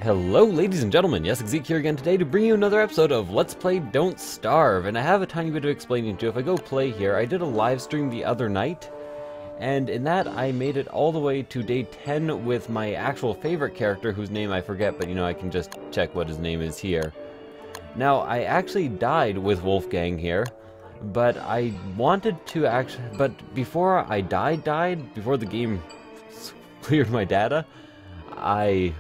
Hello ladies and gentlemen, Yessik here again today to bring you another episode of Let's Play Don't Starve, and I have a tiny bit of explaining to do. If I go play here, I did a live stream the other night, and in that I made it all the way to day 10 with my actual favorite character, whose name I forget, but you know, I can just check what his name is here. Now, I actually died with Wolfgang here, but I wanted to but before I died, before the game cleared my data, I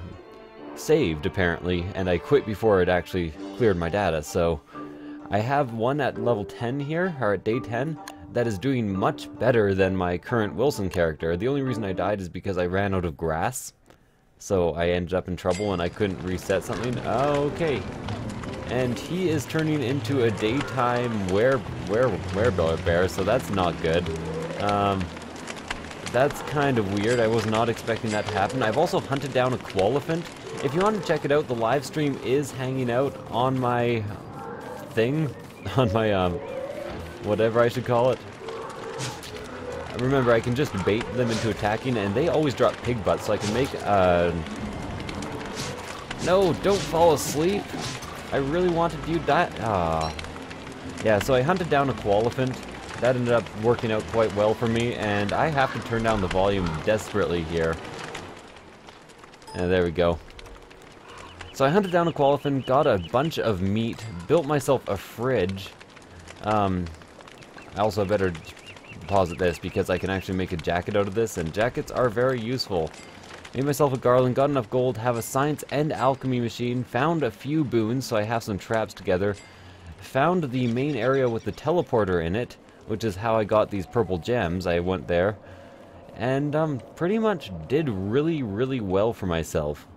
saved apparently, and I quit before it actually cleared my data. So I have one at level 10 here, or at day 10, that is doing much better than my current Wilson character. The only reason I died is because I ran out of grass, so I ended up in trouble and I couldn't reset something. Okay, and he is turning into a daytime bear, so that's not good. That's kind of weird. I was not expecting that to happen. I've also hunted down a koalefant. If you want to check it out, the live stream is hanging out on my thing, on my whatever I should call it. Remember, I can just bait them into attacking, and they always drop pig butts, so I can make No, don't fall asleep. I really wanted you to die. Yeah, so I hunted down a koalefant. That ended up working out quite well for me, and I have to turn down the volume desperately here. And there we go. So I hunted down a koalefant, got a bunch of meat, built myself a fridge. I also better deposit this because I can actually make a jacket out of this, and jackets are very useful. Made myself a garland, got enough gold, have a science and alchemy machine, found a few boons, so I have some traps together. Found the main area with the teleporter in it, which is how I got these purple gems. I went there, and pretty much did really well for myself.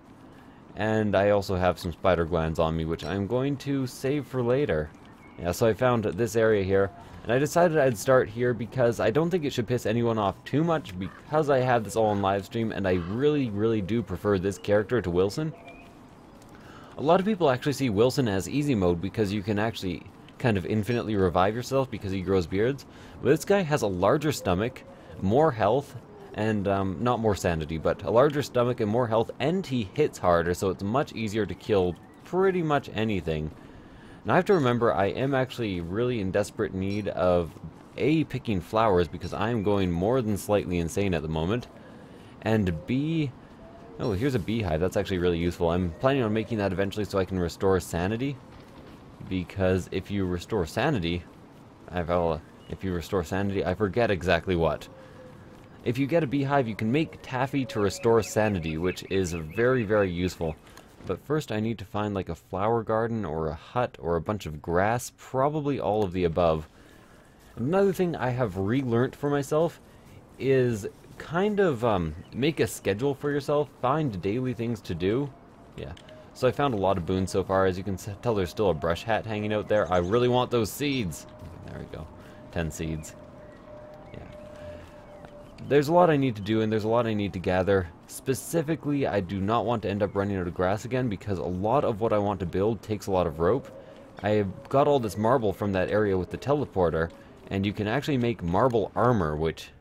And I also have some spider glands on me, which I'm going to save for later. Yeah, so I found this area here, and I decided I'd start here because I don't think it should piss anyone off too much, because I have this all on live stream, and I really do prefer this character to Wilson. A lot of people actually see Wilson as easy mode because you can actually kind of infinitely revive yourself because he grows beards. But this guy has a larger stomach, more health, and not more sanity, but a larger stomach and more health, and he hits harder, so it's much easier to kill pretty much anything. Now I have to remember I am actually really in desperate need of A, picking flowers because I am going more than slightly insane at the moment, and B, oh, here's a beehive. That's actually really useful. I'm planning on making that eventually so I can restore sanity, because if you restore sanity, I forget exactly what. If you get a beehive, you can make taffy to restore sanity, which is very useful. But first I need to find like a flower garden or a hut or a bunch of grass, probably all of the above. Another thing I have relearnt for myself is kind of make a schedule for yourself, find daily things to do. Yeah. So I found a lot of boons so far. As you can tell, there's still a brush hat hanging out there. I really want those seeds. There we go. 10 seeds. Yeah. There's a lot I need to do, and there's a lot I need to gather. Specifically, I do not want to end up running out of grass again, because a lot of what I want to build takes a lot of rope. I got all this marble from that area with the teleporter, and you can actually make marble armor, which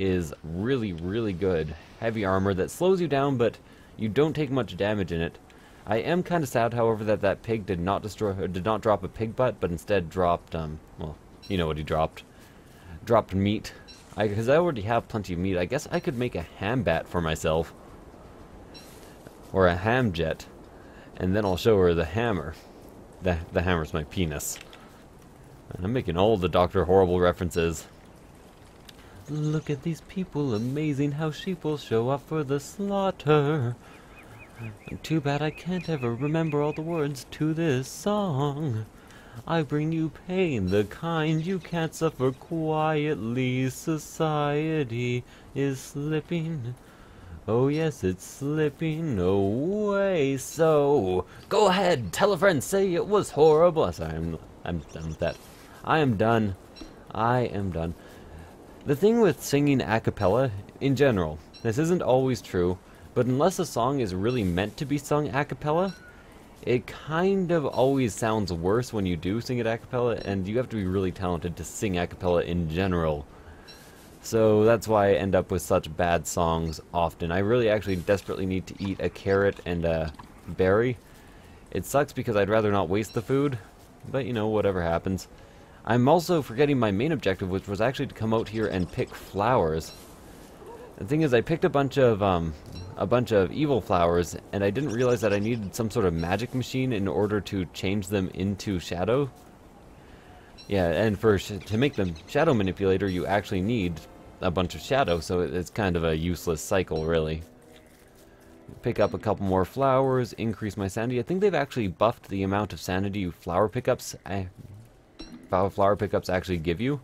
is really good. Heavy armor that slows you down, but you don't take much damage in it. I am kind of sad, however, that pig did not drop a pig butt, but instead dropped, well, you know what he dropped. Dropped meat. Because I already have plenty of meat. I guess I could make a ham bat for myself. Or a ham jet. And then I'll show her the hammer. The hammer's my penis. And I'm making all the Dr. Horrible references. Look at these people, amazing how sheep will show up for the slaughter. Too bad I can't ever remember all the words to this song. I bring you pain, the kind you can't suffer quietly. Society is slipping. Oh yes, it's slipping away. So, go ahead, tell a friend, say it was horrible. Sorry, I'm done with that. I am done. I am done. The thing with singing a cappella, in general, this isn't always true, but unless a song is really meant to be sung a cappella, it kind of always sounds worse when you do sing it a cappella, and you have to be really talented to sing a cappella in general. So that's why I end up with such bad songs often. I really actually desperately need to eat a carrot and a berry. It sucks because I'd rather not waste the food, but you know, whatever happens. I'm also forgetting my main objective, which was actually to come out here and pick flowers. The thing is, I picked a bunch of evil flowers, and I didn't realize that I needed some sort of magic machine in order to change them into shadow. Yeah, and to make them shadow manipulator, you actually need a bunch of shadow, so it's kind of a useless cycle, really. Pick up a couple more flowers, increase my sanity. I think they've actually buffed the amount of sanity flower pickups actually give you.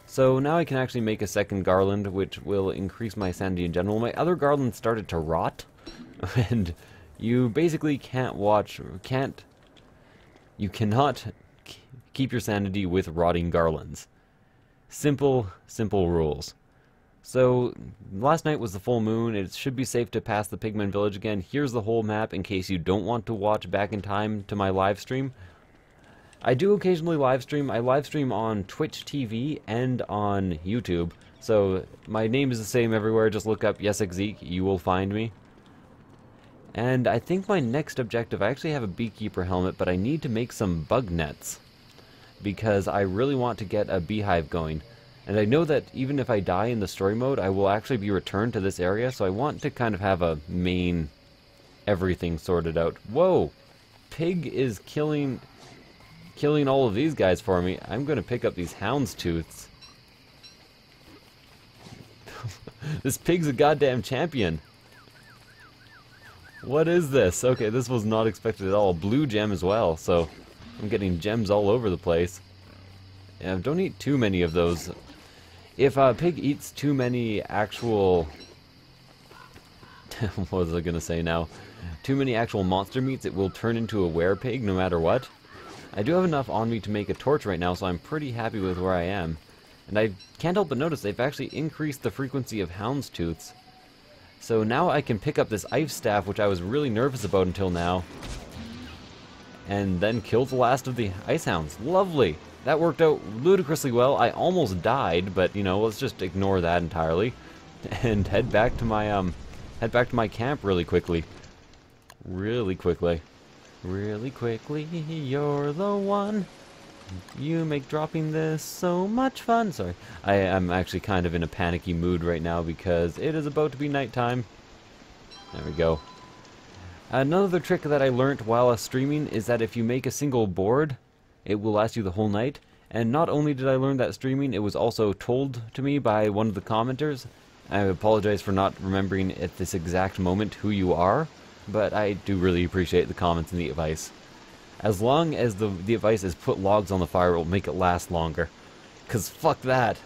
So now I can actually make a second garland, which will increase my sanity in general. My other garland started to rot, and you basically you cannot keep your sanity with rotting garlands. Simple rules. So, last night was the full moon. It should be safe to pass the Pigman Village again. Here's the whole map in case you don't want to watch back in time to my live stream. I do occasionally live stream. I live stream on Twitch TV and on YouTube. So, my name is the same everywhere. Just look up Yessik, you will find me. And I think my next objective, I actually have a beekeeper helmet, but I need to make some bug nets, because I really want to get a beehive going. And I know that even if I die in the story mode, I will actually be returned to this area, so I want to kind of have a main everything sorted out. Whoa! Pig is killing all of these guys for me. I'm going to pick up these houndstooths. This pig's a goddamn champion. What is this? Okay, this was not expected at all. Blue gem as well, so I'm getting gems all over the place. Yeah, don't eat too many of those. If a pig eats too many actual... what was I going to say now? Too many actual monster meats, it will turn into a werepig no matter what. I do have enough on me to make a torch right now, so I'm pretty happy with where I am. And I can't help but notice they've actually increased the frequency of houndstooths. So now I can pick up this ice staff, which I was really nervous about until now, and then kill the last of the ice hounds. Lovely! That worked out ludicrously well. I almost died, but you know, let's just ignore that entirely and head back to my camp really quickly. Really quickly, you're the one. You make dropping this so much fun. Sorry, I'm actually kind of in a panicky mood right now because it is about to be nighttime. There we go. Another trick that I learnt while streaming is that if you make a single board, it will last you the whole night. And not only did I learn that streaming, it was also told to me by one of the commenters. I apologize for not remembering at this exact moment who you are, but I do really appreciate the comments and the advice. As long as the advice is put logs on the fire, it will make it last longer. Cause fuck that.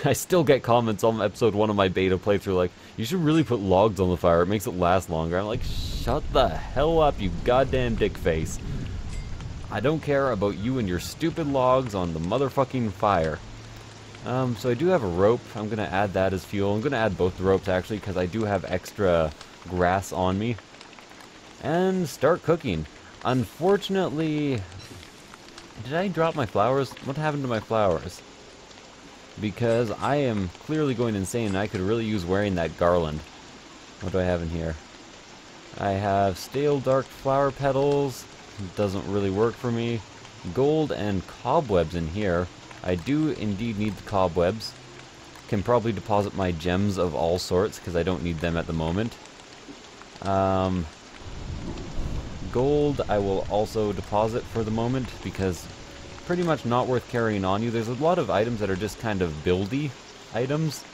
I still get comments on episode 1 of my beta playthrough like, you should really put logs on the fire, it makes it last longer. I'm like, shut the hell up, you goddamn dick face. I don't care about you and your stupid logs on the motherfucking fire. So I do have a rope. I'm gonna add that as fuel. I'm gonna add both the ropes actually, because I do have extra grass on me. And start cooking. Unfortunately, did I drop my flowers? What happened to my flowers? Because I am clearly going insane and I could really use wearing that garland. What do I have in here? I have stale dark flower petals. Doesn't really work for me. Gold and cobwebs in here. I do indeed need the cobwebs. Can probably deposit my gems of all sorts because I don't need them at the moment. Gold I will also deposit for the moment because pretty much not worth carrying on you. There's a lot of items that are just kind of buildy items.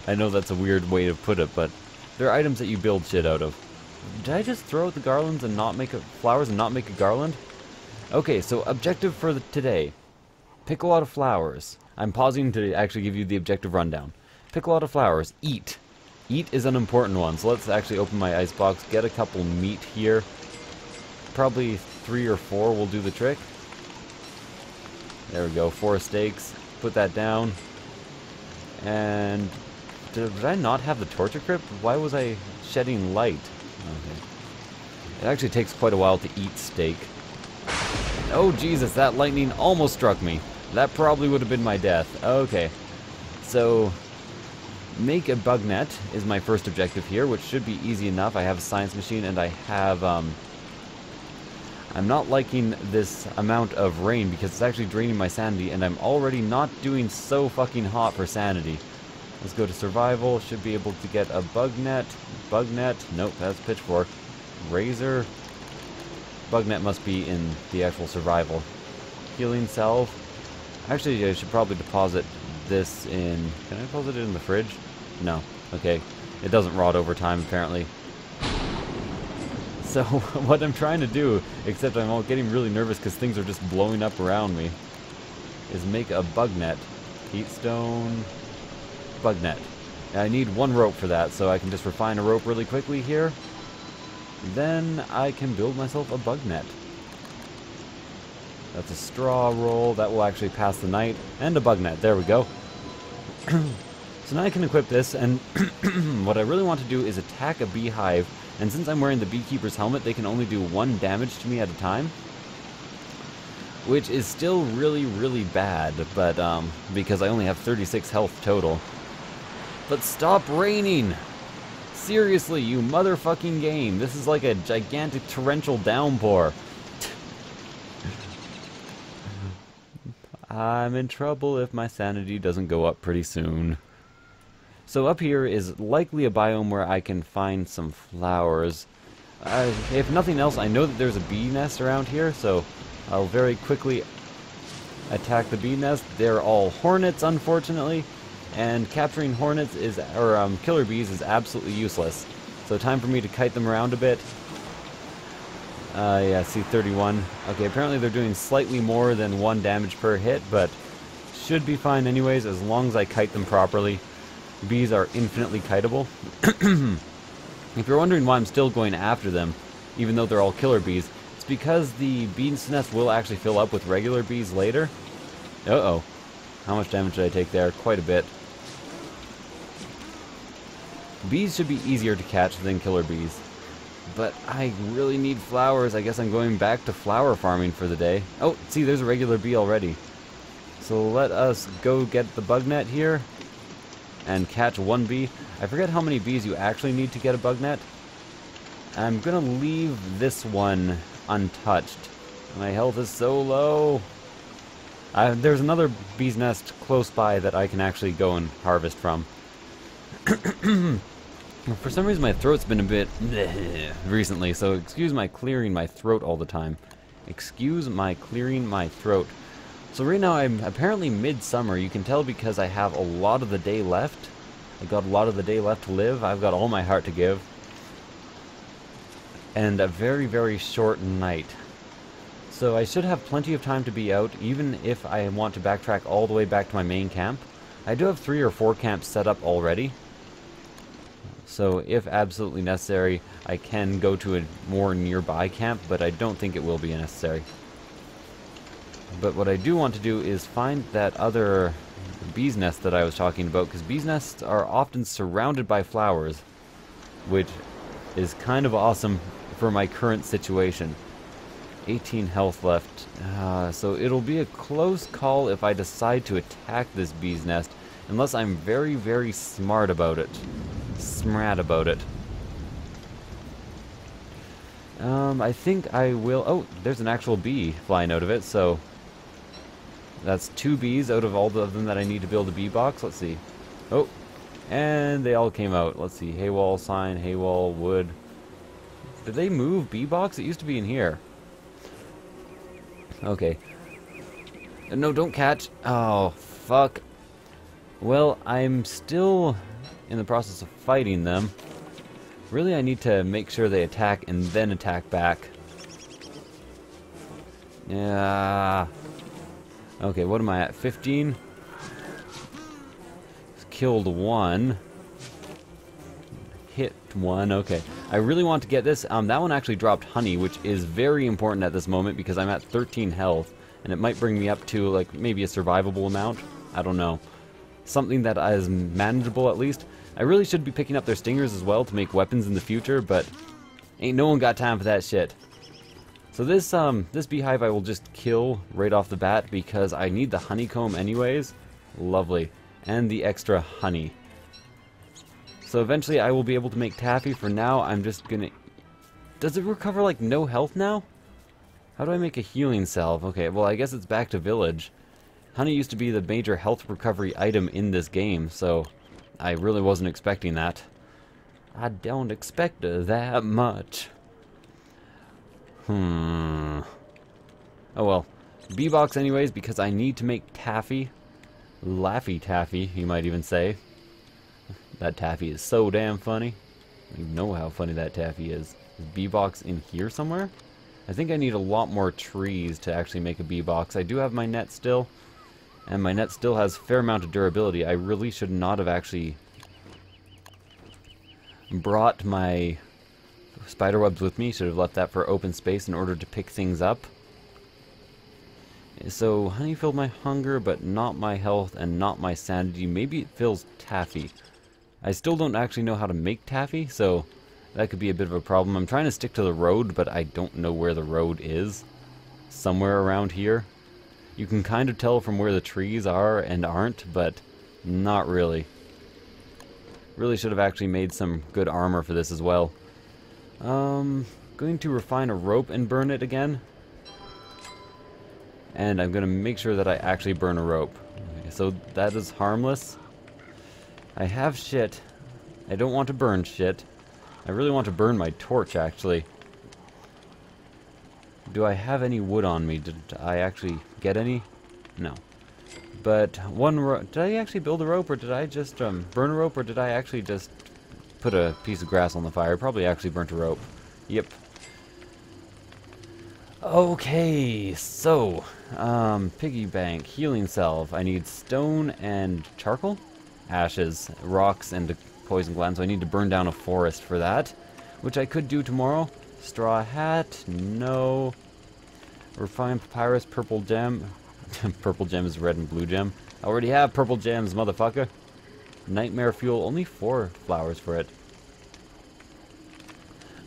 I know that's a weird way to put it, but they're items that you build shit out of. Did I just throw out the garlands and not make flowers and not make a garland? Okay, so objective for today. Pick a lot of flowers. I'm pausing to actually give you the objective rundown. Pick a lot of flowers. Eat. Eat is an important one, so let's actually open my icebox, get a couple meat here. Probably 3 or 4 will do the trick. There we go, 4 steaks. Put that down. And did I not have the torch equipped? Why was I shedding light? Okay. It actually takes quite a while to eat steak. Oh Jesus, that lightning almost struck me. That probably would have been my death. Okay. So, Make a bug net is my first objective here, which should be easy enough. I have a science machine, and I have, I'm not liking this amount of rain because it's actually draining my sanity, and I'm already not doing so fucking hot for sanity. Let's go to survival. Should be able to get a bug net. Bug net. Nope, that's pitchfork. Razor. Bug net must be in the actual survival. Healing salve. Actually, I should probably deposit this in... Can I deposit it in the fridge? No. Okay. It doesn't rot over time, apparently. So, what I'm trying to do, except I'm all getting really nervous because things are just blowing up around me, is make a bug net. Heatstone... Bug net. I need one rope for that, so I can just refine a rope really quickly here. Then I can build myself a bug net. That's a straw roll. That will actually pass the night. And a bug net. There we go. So now I can equip this, and what I really want to do is attack a beehive. And since I'm wearing the beekeeper's helmet, they can only do 1 damage to me at a time. Which is still really, really bad, but because I only have 36 health total. But stop raining! Seriously, you motherfucking game. This is like a gigantic torrential downpour. I'm in trouble if my sanity doesn't go up pretty soon. So up here is likely a biome where I can find some flowers. If nothing else, I know that there's a bee nest around here, so I'll very quickly attack the bee nest. They're all hornets, unfortunately. And capturing hornets is, or killer bees is absolutely useless. So time for me to kite them around a bit. Yeah, C31. Okay, apparently they're doing slightly more than 1 damage per hit, but should be fine anyways as long as I kite them properly. Bees are infinitely kiteable. If you're wondering why I'm still going after them, even though they're all killer bees, it's because the bee's nest will actually fill up with regular bees later. Uh-oh. How much damage did I take there? Quite a bit. Bees should be easier to catch than killer bees. But I really need flowers. I guess I'm going back to flower farming for the day. Oh, see, there's a regular bee already. So let us go get the bug net here and catch 1 bee. I forget how many bees you actually need to get a bug net. I'm gonna leave this one untouched. My health is so low. There's another bee's nest close by that I can actually go and harvest from. For some reason my throat's been a bit recently, so excuse my clearing my throat all the time. Excuse my clearing my throat. So right now I'm apparently midsummer. You can tell because I have a lot of the day left. I've got a lot of the day left to live. I've got all my heart to give. And a very, very short night. So I should have plenty of time to be out, even if I want to backtrack all the way back to my main camp. I do have 3 or 4 camps set up already. So if absolutely necessary, I can go to a more nearby camp, but I don't think it will be necessary. But what I do want to do is find that other bee's nest that I was talking about, because bee's nests are often surrounded by flowers, which is kind of awesome for my current situation. 18 health left, so it'll be a close call if I decide to attack this bee's nest, unless I'm very, very smart about it. I think I will... Oh, there's an actual bee flying out of it, so... That's 2 bees out of all of them that I need to build a bee box. Let's see. Oh, and they all came out. Let's see. Hay wall, sign, hay wall, wood. Did they move bee box? It used to be in here. Okay. No, don't catch. Oh, fuck. Well, I'm still in the process of fighting them. Really, I need to make sure they attack and then attack back. Yeah. Okay, what am I at? 15? Killed 1. Hit 1, okay. I really want to get this. That one actually dropped honey, which is very important at this moment because I'm at 13 health. And it might bring me up to, like, maybe a survivable amount. I don't know. Something that is manageable, at least. I really should be picking up their stingers as well to make weapons in the future, but ain't no one got time for that shit. So this beehive I will just kill right off the bat because I need the honeycomb anyways. Lovely. And the extra honey. So eventually I will be able to make taffy. For now, I'm just gonna... Does it recover, like, no health now? How do I make a healing salve? Okay, well, I guess it's back to village. Honey used to be the major health recovery item in this game, so I really wasn't expecting that. I don't expect that much. Oh well. Bee-box anyways, because I need to make taffy. Laffy taffy, you might even say. That taffy is so damn funny. You know how funny that taffy is. Is bee-box in here somewhere? I think I need a lot more trees to actually make a bee-box. I do have my net still, and my net still has a fair amount of durability. I really should not have actually brought my spiderwebs with me. Should have left that for open space in order to pick things up. So, honey filled my hunger, but not my health and not my sanity. Maybe it fills taffy. I still don't actually know how to make taffy, so that could be a bit of a problem. I'm trying to stick to the road, but I don't know where the road is. Somewhere around here. You can kind of tell from where the trees are and aren't, but not really. Really should have actually made some good armor for this as well. Going to refine a rope and burn it again. And I'm going to make sure that I actually burn a rope. Okay, so that is harmless. I have shit. I don't want to burn shit. I really want to burn my torch, actually. Do I have any wood on me? Did I actually get any? No. But one rope... Did I actually build a rope, or did I just burn a rope, or did I actually just put a piece of grass on the fire? Probably actually burnt a rope. Yep. Okay, so, piggy bank, healing salve. I need stone and charcoal, ashes, rocks, and a poison gland, so I need to burn down a forest for that, which I could do tomorrow. Straw hat, no. Refined papyrus, purple gem. Purple gem is red and blue gem. I already have purple gems, motherfucker. Nightmare fuel, only 4 flowers for it.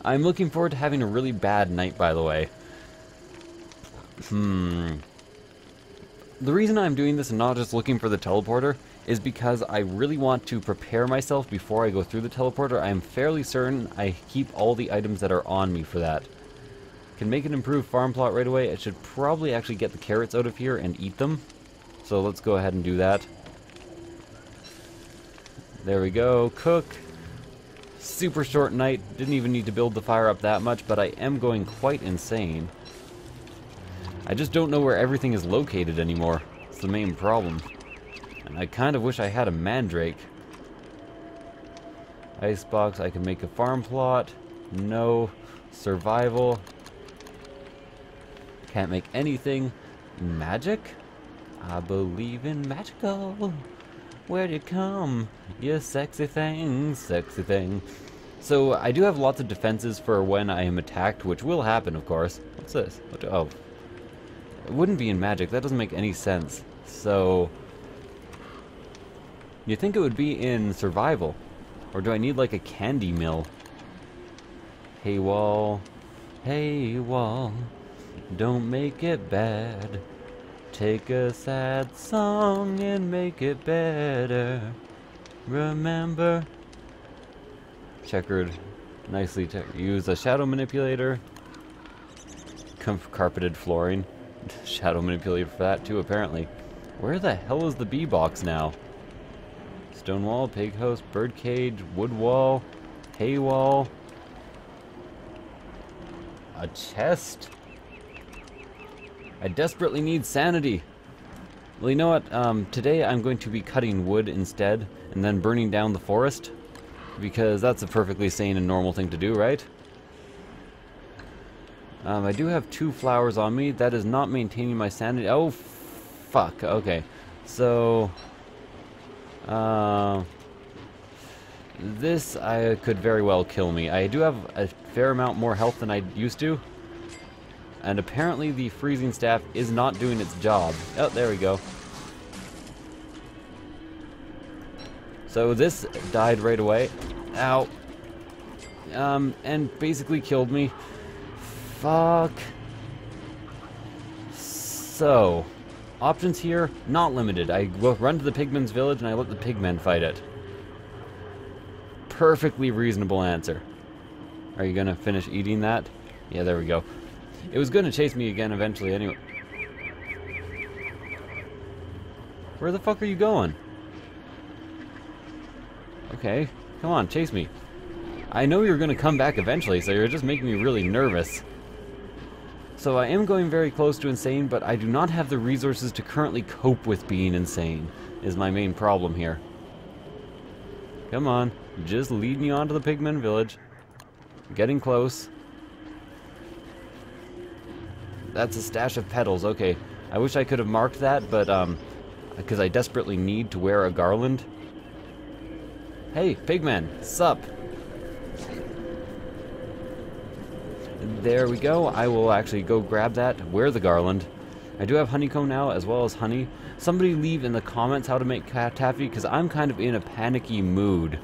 I'm looking forward to having a really bad night, by the way. The reason I'm doing this and not just looking for the teleporter is because I really want to prepare myself before I go through the teleporter. I'm fairly certain I keep all the items that are on me for that. Can make an improved farm plot right away. I should probably actually get the carrots out of here and eat them. So let's go ahead and do that. There we go. Cook. Super short night. Didn't even need to build the fire up that much, but I am going quite insane. I just don't know where everything is located anymore. It's the main problem. And I kind of wish I had a mandrake. Icebox, I can make a farm plot. No. Survival. Can't make anything. Magic? I believe in magical. Where'd you come? You sexy thing, sexy thing. So, I do have lots of defenses for when I am attacked, which will happen, of course. What's this? Oh. It wouldn't be in magic. That doesn't make any sense. So, you think it would be in survival? Or do I need like a candy mill? Hey wall, don't make it bad. Take a sad song and make it better. Remember. Checkered. Nicely use a shadow manipulator. Carpeted flooring. Shadow manipulator for that too, apparently. Where the hell is the bee box now? Stone wall, pig house, bird cage, wood wall, hay wall. A chest? I desperately need sanity. Well, you know what? Today I'm going to be cutting wood instead, and then burning down the forest. Because that's a perfectly sane and normal thing to do, right? I do have 2 flowers on me. That is not maintaining my sanity. Oh, fuck. Okay. So, this could very well kill me. I do have a fair amount more health than I used to. And apparently the freezing staff is not doing its job. Oh, there we go. So this died right away. Ow. And basically killed me. Fuck. So, options here, not limited. I run to the pigmen's village and I let the pigmen fight it. perfectly reasonable answer. Are you gonna finish eating that? Yeah, there we go. It was gonna chase me again eventually anyway. Where the fuck are you going? Okay, come on, chase me. I know you're gonna come back eventually, so you're just making me really nervous. So I am going very close to insane, but I do not have the resources to currently cope with being insane, is my main problem here. Come on, just lead me on to the Pigmen village. Getting close. That's a stash of petals, okay. I wish I could have marked that, but, because I desperately need to wear a garland. Hey, Pigman, sup? There we go. I will actually go grab that, wear the garland. I do have honeycomb now, as well as honey. Somebody leave in the comments how to make taffy, because I'm kind of in a panicky mood.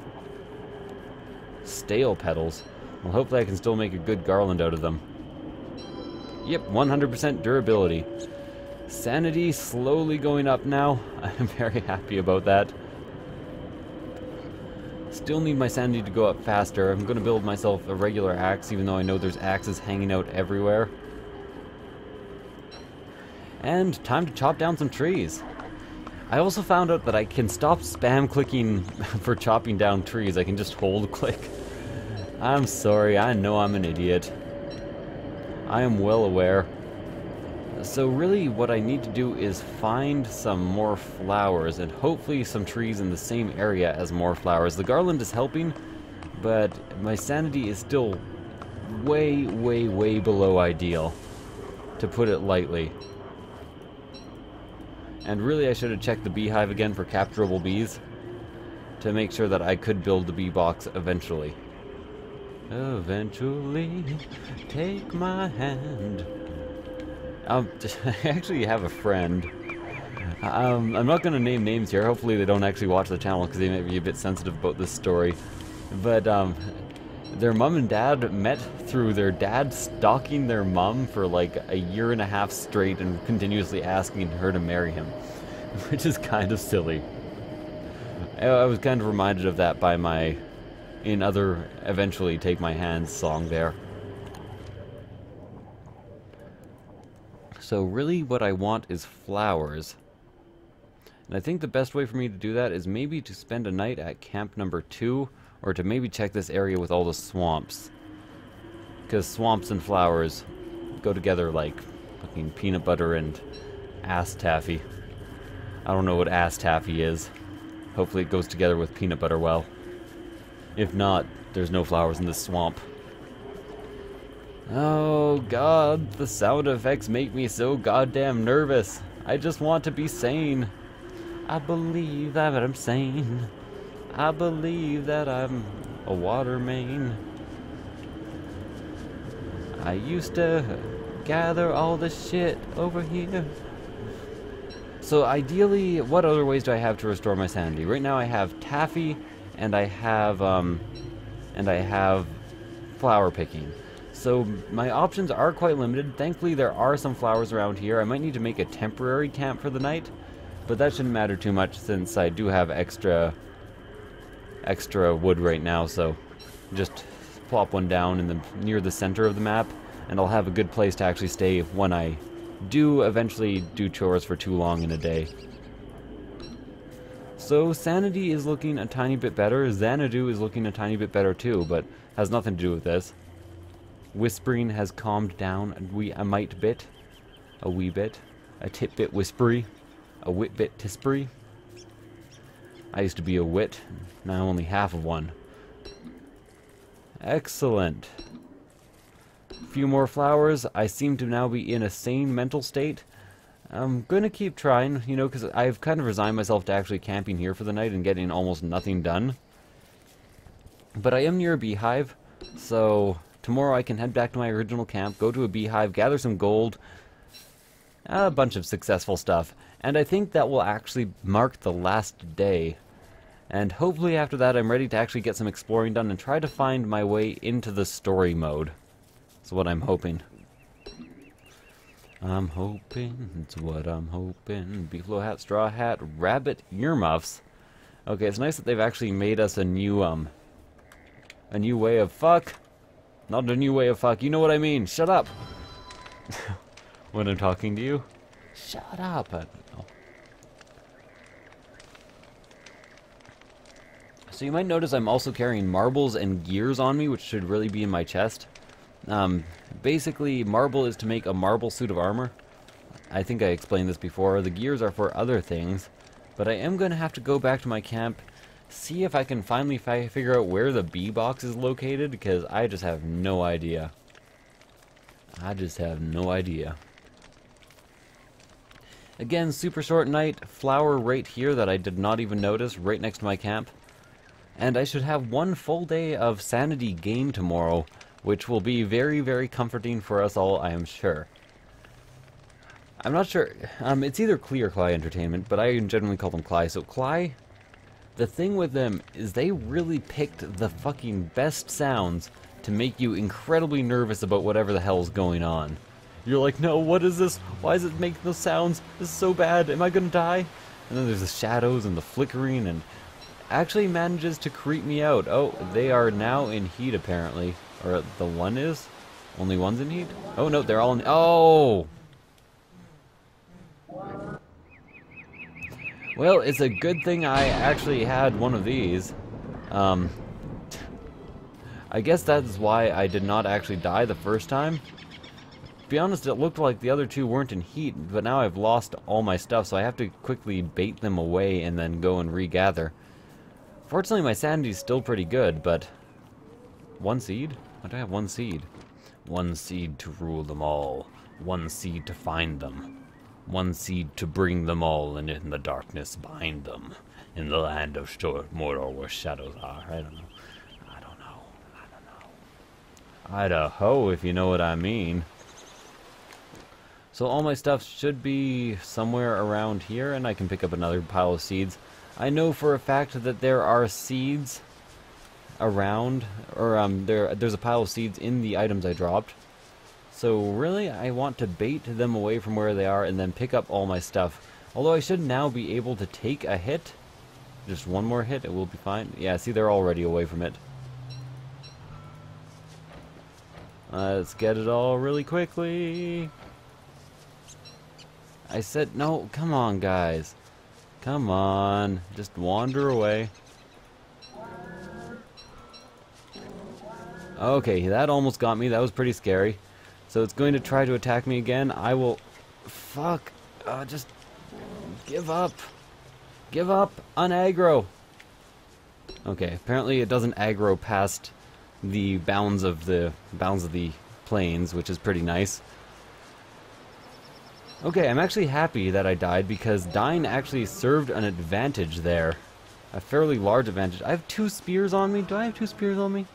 Stale petals. Well, hopefully I can still make a good garland out of them. Yep, 100% durability. Sanity slowly going up now. I'm very happy about that. Still need my sanity to go up faster. I'm going to build myself a regular axe, even though I know there's axes hanging out everywhere. And time to chop down some trees. I also found out that I can stop spam clicking for chopping down trees. I can just hold click. I'm sorry, I know I'm an idiot. I am well aware. So really what I need to do is find some more flowers and hopefully some trees in the same area as more flowers. The garland is helping, but my sanity is still way, way, way below ideal, to put it lightly. And really I should have checked the beehive again for capturable bees to make sure that I could build the bee box eventually. Eventually, take my hand. I actually have a friend. I'm not going to name names here. Hopefully they don't actually watch the channel because they might be a bit sensitive about this story. But their mom and dad met through their dad stalking their mom for like a year and a half straight and continuously asking her to marry him, which is kind of silly. I was kind of reminded of that by my eventually Take My Hands song there. So really what I want is flowers. And I think the best way for me to do that is maybe to spend a night at camp number 2, or to maybe check this area with all the swamps. Because swamps and flowers go together like fucking peanut butter and ass taffy. I don't know what ass taffy is. Hopefully it goes together with peanut butter well. If not, there's no flowers in this swamp. Oh god, the sound effects make me so goddamn nervous. I just want to be sane. I believe that I'm sane. I believe that I'm a water main. I used to gather all the shit over here. So ideally, what other ways do I have to restore my sanity? Right now I have taffy, and I have flower picking. So my options are quite limited. Thankfully there are some flowers around here. I might need to make a temporary camp for the night, but that shouldn't matter too much since I do have extra wood right now, so just plop one down near the center of the map, and I'll have a good place to actually stay when I do eventually do chores for too long in a day. So sanity is looking a tiny bit better. Xanadu is looking a tiny bit better too, but has nothing to do with this. Whispering has calmed down a mite bit, a wee bit, a tit bit whispery, a wit bit tispery. I used to be a wit, now I'm only half of one. Excellent. A few more flowers. I seem to now be in a sane mental state. I'm gonna keep trying, you know, because I've kind of resigned myself to actually camping here for the night and getting almost nothing done. But I am near a beehive, so tomorrow I can head back to my original camp, go to a beehive, gather some gold, a bunch of successful stuff, and I think that will actually mark the last day. And hopefully after that I'm ready to actually get some exploring done and try to find my way into the story mode. That's what I'm hoping. I'm hoping, it's what I'm hoping. Beefalo hat, straw hat, rabbit earmuffs. Okay, it's nice that they've actually made us a new A new way of fuck? Not a new way of fuck. You know what I mean. Shut up. When I'm talking to you. Shut up. I don't know. So you might notice I'm also carrying marbles and gears on me, which should really be in my chest. Basically, marble is to make a marble suit of armor. I think I explained this before. The gears are for other things. But I am going to have to go back to my camp, see if I can finally figure out where the bee box is located, because I just have no idea. I just have no idea. Again, super short night, flower right here that I did not even notice, right next to my camp. And I should have one full day of sanity gain tomorrow, which will be very, very comforting for us all, I am sure. I'm not sure, it's either Klee or Cly Entertainment, but I generally call them Cly. So Cly, the thing with them is they really picked the fucking best sounds to make you incredibly nervous about whatever the hell's going on. You're like, no, what is this? Why is it making those sounds? This is so bad, am I gonna die? And then there's the shadows and the flickering, and actually manages to creep me out. Oh, they are now in heat apparently. Or the one is? Only one's in heat? Oh no, they're all in... Oh! Well, it's a good thing I actually had one of these. I guess that's why I did not actually die the first time. To be honest, it looked like the other two weren't in heat, but now I've lost all my stuff, so I have to quickly bait them away and then go and regather. Fortunately, my sanity's still pretty good, but... One seed? Why do I have one seed? One seed to rule them all. One seed to find them. One seed to bring them all, and in the darkness bind them. In the land of Mordor where shadows are. I don't know. I don't know. I don't know. Idaho, if you know what I mean. So all my stuff should be somewhere around here, and I can pick up another pile of seeds. I know for a fact that there are seeds around, or there's a pile of seeds in the items I dropped. So really, I want to bait them away from where they are and then pick up all my stuff. Although I should now be able to take a hit. Just one more hit, it will be fine. Yeah, see, they're already away from it. Let's get it all really quickly. I said, no, come on, guys. Come on, just wander away. Okay, that almost got me. That was pretty scary. So it's going to try to attack me again. I will... Fuck. Just... Give up. Give up. Unaggro. Okay, apparently it doesn't aggro past the bounds of the plains, which is pretty nice. Okay, I'm actually happy that I died, because dying actually served an advantage there. A fairly large advantage. I have 2 spears on me. Do I have 2 spears on me?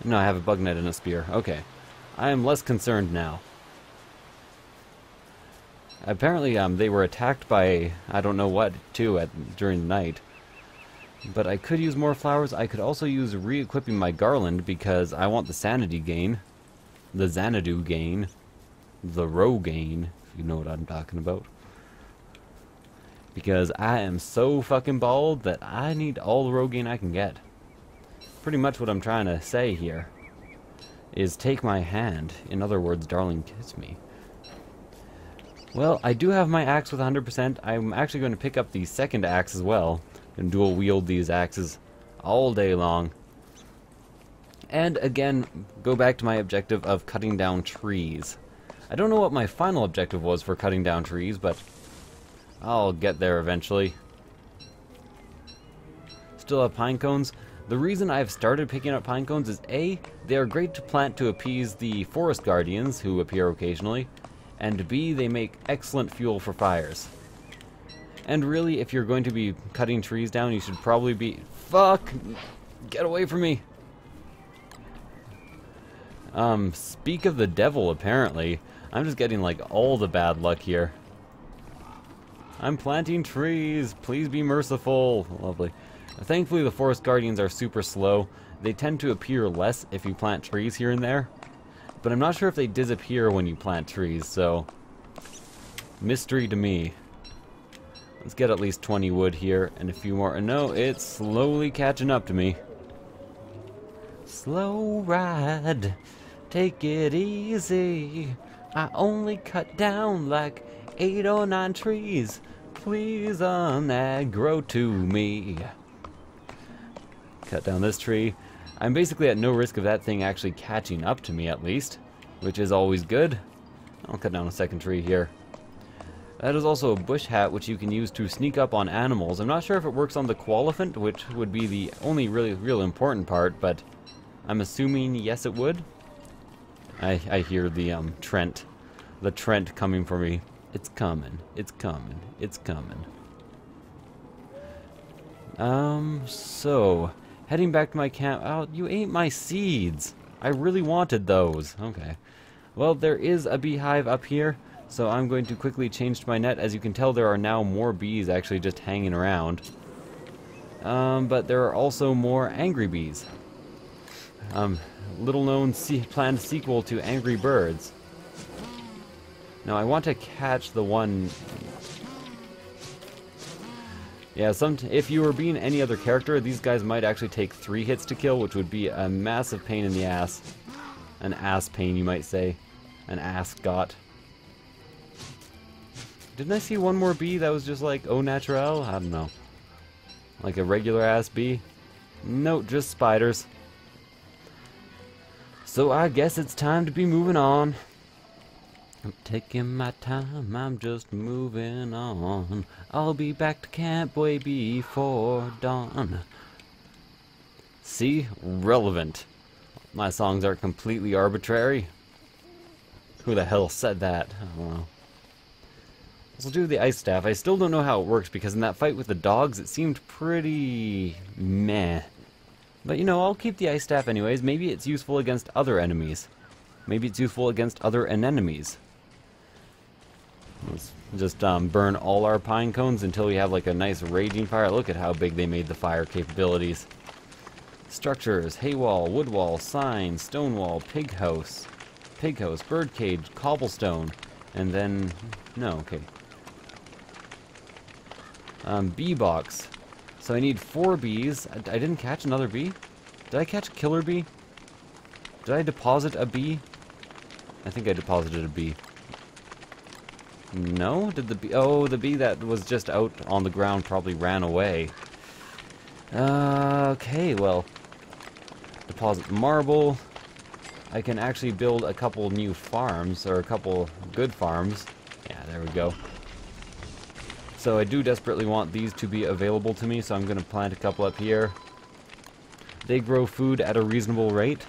No, I have a bug net and a spear. Okay. I am less concerned now. Apparently, they were attacked by I don't know what, too, during the night. But I could use more flowers. I could also use re-equipping my garland, because I want the sanity gain. The Xanadu gain. The row gain, if you know what I'm talking about. Because I am so fucking bald that I need all the row gain I can get. Pretty much what I'm trying to say here is take my hand. In other words, darling, kiss me. Well, I do have my axe with 100%. I'm actually going to pick up the second axe as well and dual wield these axes all day long. And again, go back to my objective of cutting down trees. I don't know what my final objective was for cutting down trees, but I'll get there eventually. Still have pine cones. The reason I've started picking up pine cones is A, they are great to plant to appease the forest guardians who appear occasionally, and B, they make excellent fuel for fires. And really, if you're going to be cutting trees down, you should probably be... Fuck! Get away from me! Speak of the devil, apparently. I'm just getting, like, all the bad luck here. I'm planting trees! Please be merciful! Lovely. Thankfully, the forest guardians are super slow. They tend to appear less if you plant trees here and there. But I'm not sure if they disappear when you plant trees, so... Mystery to me. Let's get at least 20 wood here, and a few more. And no, it's slowly catching up to me. slow ride. Take it easy. I only cut down like 8 or 9 trees. Please unaggro to me. Cut down this tree. I'm basically at no risk of that thing actually catching up to me, at least, which is always good. I'll cut down a second tree here. That is also a bush hat, which you can use to sneak up on animals. I'm not sure if it works on the qualiphant, which would be the only real important part, but I'm assuming yes it would. I hear the Trent coming for me. It's coming, it's coming, it's coming. So, heading back to my camp. Oh, you ate my seeds. I really wanted those. Okay. Well, there is a beehive up here, so I'm going to quickly change to my net. As you can tell, there are now more bees actually just hanging around. But there are also more angry bees. Little known planned sequel to Angry Birds. Now I want to catch the one. Yeah, if you were being any other character, these guys might actually take 3 hits to kill, which would be a massive pain in the ass. An ass pain, you might say. An ascot. Didn't I see one more bee that was just like au naturel? I don't know. Like a regular ass bee? No, just spiders. So I guess it's time to be moving on. I'm taking my time, I'm just moving on. I'll be back to camp way before dawn. See? Relevant. My songs are completely arbitrary. Who the hell said that? I don't know. We'll do the ice staff. I still don't know how it works because in that fight with the dogs it seemed pretty meh. But you know, I'll keep the ice staff anyways. Maybe it's useful against other enemies. Maybe it's useful against other anemones. Let's just burn all our pine cones until we have like a nice raging fire. Look at how big they made the fire capabilities. Structures, hay wall, wood wall, sign, stone wall, pig house, bird cage, cobblestone, and then, no, okay. Bee box. So I need 4 bees. I didn't catch another bee? Did I catch a killer bee? Did I deposit a bee? I think I deposited a bee. No? Did the bee... Oh, the bee that was just out on the ground probably ran away. Okay, well. Deposit marble. I can actually build a couple new farms, or a couple good farms. Yeah, there we go. So I do desperately want these to be available to me, so I'm going to plant a couple up here. They grow food at a reasonable rate,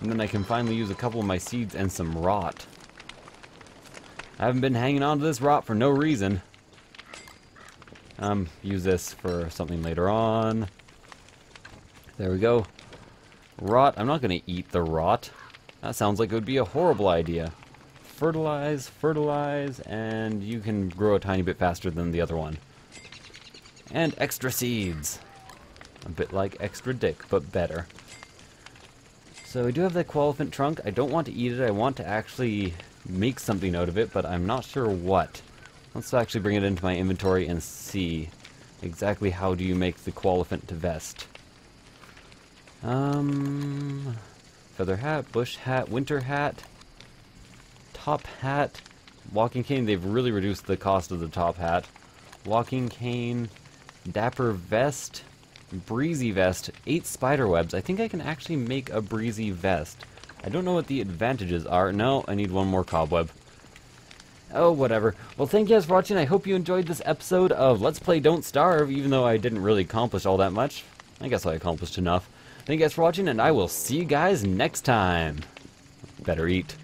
and then I can finally use a couple of my seeds and some rot. I haven't been hanging on to this rot for no reason. Use this for something later on. There we go. Rot. I'm not going to eat the rot. That sounds like it would be a horrible idea. Fertilize, and you can grow a tiny bit faster than the other one. And extra seeds. A bit like extra dick, but better. So I do have that qualiphant trunk. I don't want to eat it. I want to actually make something out of it, but I'm not sure what. Let's actually bring it into my inventory and see exactly how do you make the qualiphant vest. Feather hat, bush hat, winter hat, top hat, walking cane. They've really reduced the cost of the top hat. Walking cane, dapper vest, breezy vest, 8 spider webs. I think I can actually make a breezy vest. I don't know what the advantages are. No, I need one more cobweb. Oh, whatever. Well, thank you guys for watching. I hope you enjoyed this episode of Let's Play Don't Starve, even though I didn't really accomplish all that much. I guess I accomplished enough. Thank you guys for watching, and I will see you guys next time. Better eat.